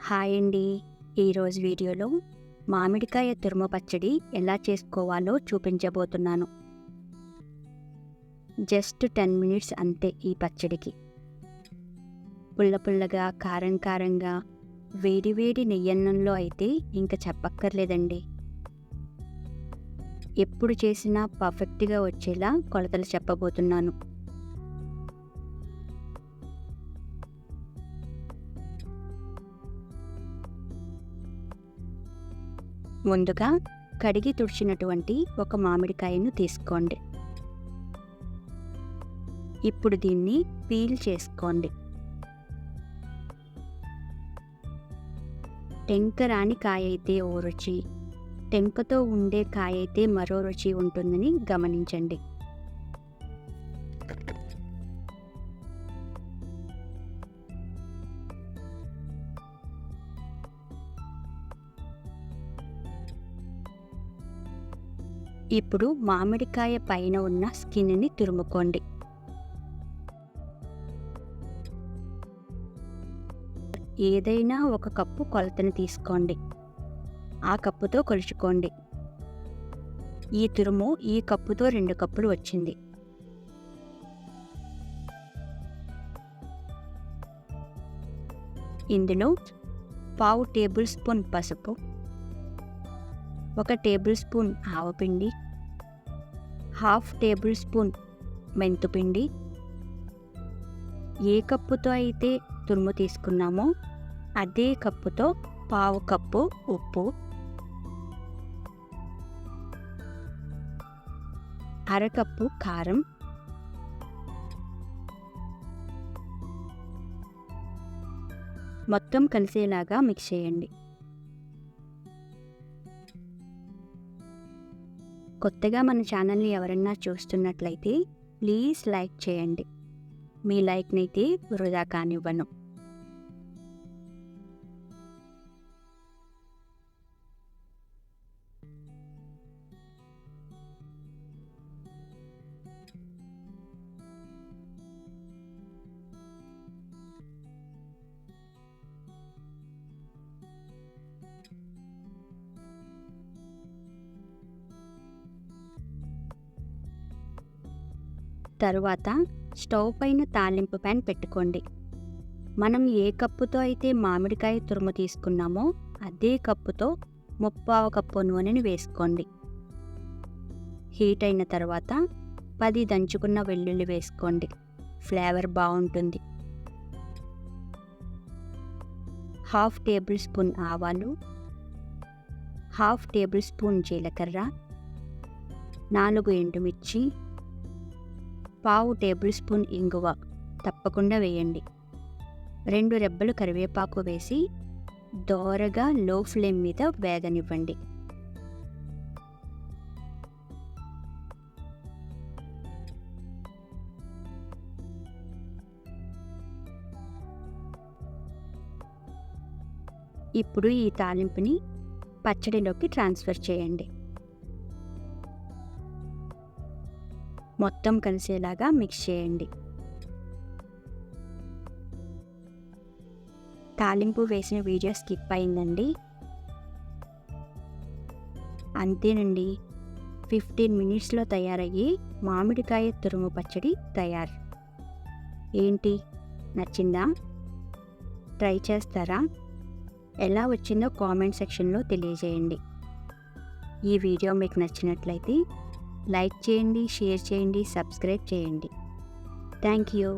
Hi అండి. ఈరోజు వీడియోలో మామిడికాయ తురుము పచ్చడి ఎలా చేసుకోవాలో చూపించబోతున్నాను. జస్ట్ 10 మినిట్స్ అంతే ఈ పచ్చడికి. పుల్ల పుల్లగా, కారం కారంగా, వేడి వేడి నెయ్యన్నంలో అయితే ఇంక చెప్పక్కర్లేదండి. ఎప్పుడు చేసినా పర్ఫెక్ట్గా వచ్చేలా కొలతలు చెప్పబోతున్నాను. ముందుగా కడిగి తుడిచినటువంటి ఒక మామిడికాయను తీసుకోండి. ఇప్పుడు దీన్ని పీల్ చేసుకోండి. టెంక రాని కాయ అయితే ఓ రుచి, టెంకతో ఉండే కాయ అయితే మరో రుచి ఉంటుందని గమనించండి. ఇప్పుడు మామిడికాయ పైన ఉన్న స్కిన్ని తురుముకోండి. ఏదైనా ఒక కప్పు కొలతను తీసుకోండి. ఆ కప్పుతో కొలుచుకోండి. ఈ తురుము ఈ కప్పుతో 2 కప్పులు వచ్చింది. ఇందులో పావు టేబుల్ స్పూన్ పసుపు, 1 టేబుల్ స్పూన్ ఆవపిండి, 1/2 టేబుల్ స్పూన్ మెంతుపిండి, ఏ కప్పుతో అయితే తురుము తీసుకున్నామో అదే కప్పుతో పావు కప్పు ఉప్పు, అరకప్పు కారం, మొత్తం కలిసేలాగా మిక్స్ చేయండి. కొత్తగా మన ఛానల్ని ఎవరన్నా చూస్తున్నట్లయితే ప్లీజ్ లైక్ చేయండి. మీ లైక్నైతే వృధా కానివ్వను. తరువాత స్టవ్ పైన తాలింపు ప్యాన్ పెట్టుకోండి. మనం ఏ కప్పుతో అయితే మామిడికాయ తురుము తీసుకున్నామో అదే కప్పుతో 1/4 కప్పు నూనెని వేసుకోండి. హీట్ అయిన తర్వాత 10 దంచుకున్న వెల్లుల్లి వేసుకోండి. ఫ్లేవర్ బాగుంటుంది. 1/2 టేబుల్ స్పూన్ ఆవాలు, 1/2 టేబుల్ స్పూన్ జీలకర్ర, 4 ఎండుమిర్చి, 1/2 టేబుల్ స్పూన్ ఇంగువ తప్పకుండా వేయండి. 2 రెబ్బలు కరివేపాకు వేసి దోరగా లో ఫ్లేమ్ మీద వేగనివ్వండి. ఇప్పుడు ఈ తాలింపుని పచ్చడిలోకి ట్రాన్స్ఫర్ చేయండి. మొత్తం కలిసేలాగా మిక్స్ చేయండి. తాలింపు వేసిన వీడియో స్కిప్ అయిందండి. అంతేనండి, 15 మినిట్స్లో తయారయ్యి మామిడికాయ తురుము పచ్చడి తయారు. ఏంటి, నచ్చిందా? ట్రై చేస్తారా? ఎలా వచ్చిందో కామెంట్ సెక్షన్లో తెలియజేయండి. ఈ వీడియో మీకు నచ్చినట్లయితే లైక్ చేయండి, షేర్ చేయండి, సబ్స్క్రైబ్ చేయండి. Thank you.